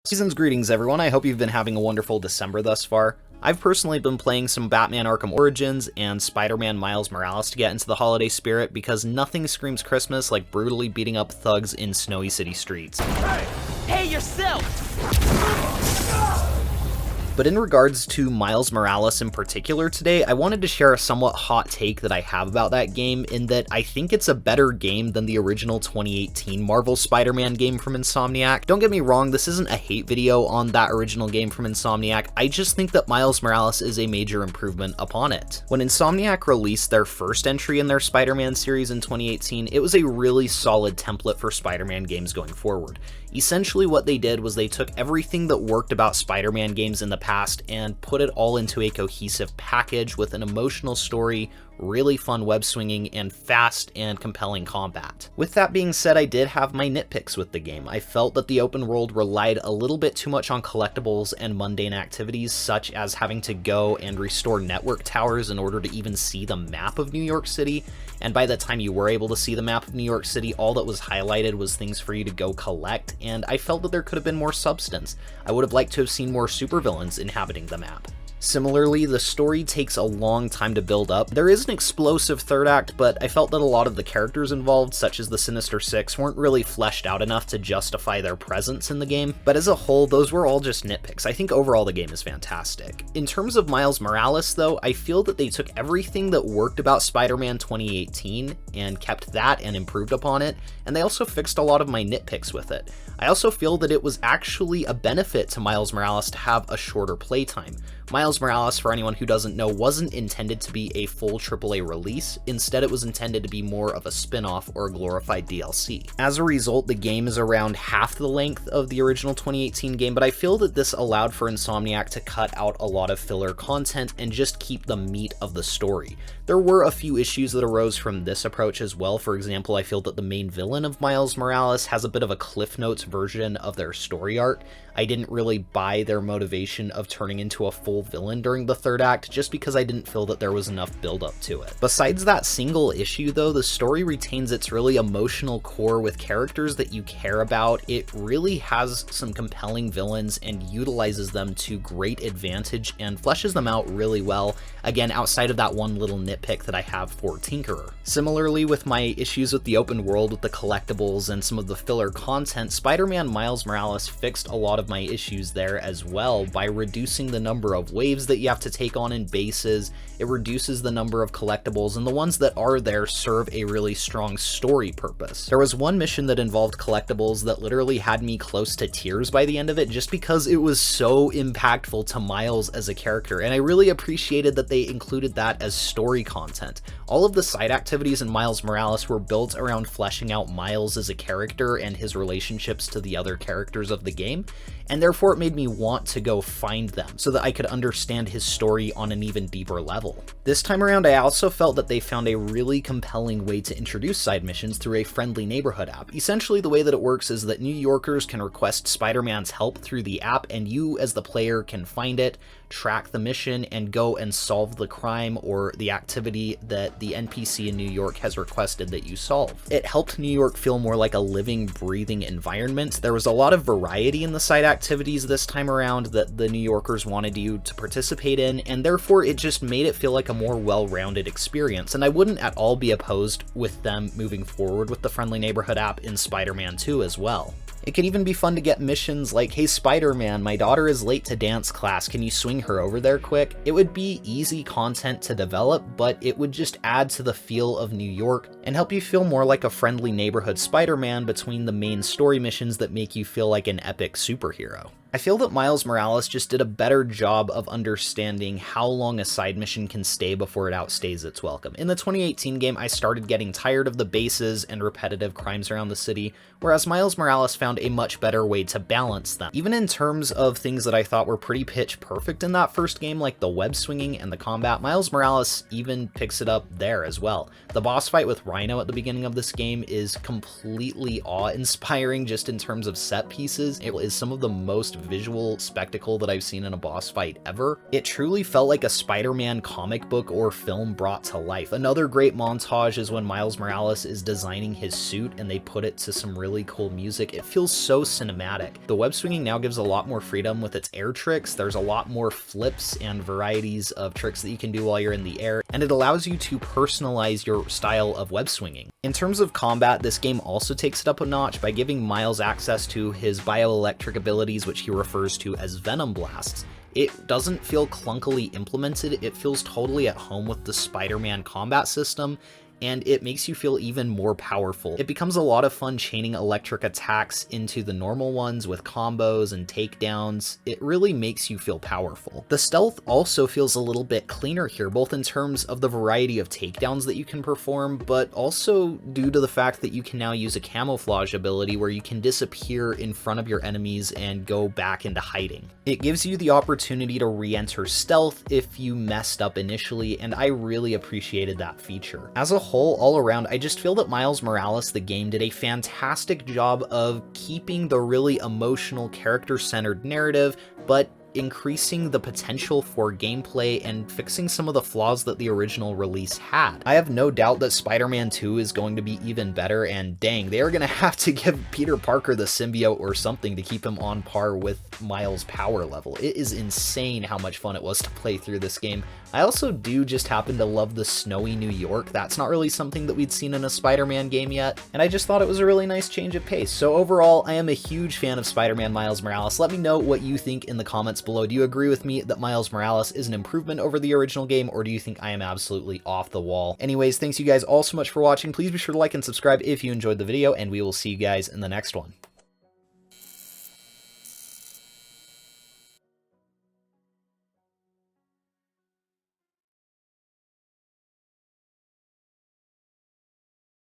Season's greetings, everyone. I hope you've been having a wonderful December thus far. I've personally been playing some Batman Arkham Origins and Spider-Man Miles Morales to get into the holiday spirit because nothing screams Christmas like brutally beating up thugs in snowy city streets. Hey yourself! But in regards to Miles Morales in particular today, I wanted to share a somewhat hot take that I have about that game, in that I think it's a better game than the original 2018 Marvel Spider-Man game from Insomniac. Don't get me wrong, this isn't a hate video on that original game from Insomniac, I just think that Miles Morales is a major improvement upon it. When Insomniac released their first entry in their Spider-Man series in 2018, it was a really solid template for Spider-Man games going forward. Essentially what they did was they took everything that worked about Spider-Man games in the past and put it all into a cohesive package with an emotional story, really fun web swinging, and fast and compelling combat. With that being said, I did have my nitpicks with the game. I felt that the open world relied a little bit too much on collectibles and mundane activities, such as having to go and restore network towers in order to even see the map of New York City, and by the time you were able to see the map of New York City, all that was highlighted was things for you to go collect, and I felt that there could have been more substance. I would have liked to have seen more supervillains inhabiting the map. Similarly, the story takes a long time to build up. There is an explosive third act, but I felt that a lot of the characters involved, such as the Sinister Six, weren't really fleshed out enough to justify their presence in the game. But as a whole, those were all just nitpicks. I think overall the game is fantastic. In terms of Miles Morales, though, I feel that they took everything that worked about Spider-Man 2018 and kept that and improved upon it, and they also fixed a lot of my nitpicks with it. I also feel that it was actually a benefit to Miles Morales to have a shorter playtime. Miles Morales, for anyone who doesn't know, wasn't intended to be a full AAA release. Instead, it was intended to be more of a spin-off or a glorified DLC. As a result, the game is around half the length of the original 2018 game, but I feel that this allowed for Insomniac to cut out a lot of filler content and just keep the meat of the story. There were a few issues that arose from this approach as well. For example, I feel that the main villain of Miles Morales has a bit of a Cliff Notes version of their story arc. I didn't really buy their motivation of turning into a full villain during the third act, just because I didn't feel that there was enough build up to it. Besides that single issue though, the story retains its really emotional core with characters that you care about. It really has some compelling villains and utilizes them to great advantage and fleshes them out really well, again outside of that one little nitpick that I have for Tinkerer. Similarly, with my issues with the open world with the collectibles and some of the filler content, Spider-Man Miles Morales fixed a lot of my issues there as well by reducing the number of waves that you have to take on in bases. It reduces the number of collectibles, and the ones that are there serve a really strong story purpose. There was one mission that involved collectibles that literally had me close to tears by the end of it, just because it was so impactful to Miles as a character, and I really appreciated that they included that as story content. All of the side activities in Miles Morales were built around fleshing out Miles as a character and his relationships to the other characters of the game, and therefore it made me want to go find them so that I could understand his story on an even deeper level. This time around, I also felt that they found a really compelling way to introduce side missions through a friendly neighborhood app. Essentially, the way that it works is that New Yorkers can request Spider-Man's help through the app, and you as the player can find it, track the mission, and go and solve the crime or the activity that the NPC in New York has requested that you solve. It helped New York feel more like a living, breathing environment. There was a lot of variety in the side activities this time around that the New Yorkers wanted you to participate in, and therefore it just made it feel like a more well-rounded experience, and I wouldn't at all be opposed with them moving forward with the Friendly Neighborhood app in Spider-Man 2 as well. It could even be fun to get missions like, "Hey Spider-Man, my daughter is late to dance class, can you swing her over there quick?" It would be easy content to develop, but it would just add to the feel of New York and help you feel more like a friendly neighborhood Spider-Man between the main story missions that make you feel like an epic superhero. I feel that Miles Morales just did a better job of understanding how long a side mission can stay before it outstays its welcome. In the 2018 game, I started getting tired of the bases and repetitive crimes around the city, whereas Miles Morales found a much better way to balance them. Even in terms of things that I thought were pretty pitch perfect in that first game, like the web swinging and the combat, Miles Morales even picks it up there as well. The boss fight with Rhino at the beginning of this game is completely awe-inspiring just in terms of set pieces. It is some of the most visual spectacle that I've seen in a boss fight ever. It truly felt like a Spider-Man comic book or film brought to life. Another great montage is when Miles Morales is designing his suit and they put it to some really cool music. It feels so cinematic. The web swinging now gives a lot more freedom with its air tricks. There's a lot more flips and varieties of tricks that you can do while you're in the air, and it allows you to personalize your style of web swinging. In terms of combat, this game also takes it up a notch by giving Miles access to his bioelectric abilities, which he refers to as Venom Blasts. It doesn't feel clunkily implemented, it feels totally at home with the Spider-Man combat system, and it makes you feel even more powerful. It becomes a lot of fun chaining electric attacks into the normal ones with combos and takedowns. It really makes you feel powerful. The stealth also feels a little bit cleaner here, both in terms of the variety of takedowns that you can perform, but also due to the fact that you can now use a camouflage ability where you can disappear in front of your enemies and go back into hiding. It gives you the opportunity to re-enter stealth if you messed up initially, and I really appreciated that feature. As a whole, all around, I just feel that Miles Morales, the game, did a fantastic job of keeping the really emotional, character-centered narrative, but increasing the potential for gameplay and fixing some of the flaws that the original release had. I have no doubt that Spider-Man 2 is going to be even better, and dang, they are going to have to give Peter Parker the symbiote or something to keep him on par with Miles' power level. It is insane how much fun it was to play through this game. I also do just happen to love the snowy New York. That's not really something that we'd seen in a Spider-Man game yet, and I just thought it was a really nice change of pace. So overall, I am a huge fan of Spider-Man Miles Morales. Let me know what you think in the comments below. Do you agree with me that Miles Morales is an improvement over the original game, or do you think I am absolutely off the wall? Anyways, thanks you guys all so much for watching. Please be sure to like and subscribe if you enjoyed the video, and we will see you guys in the next one.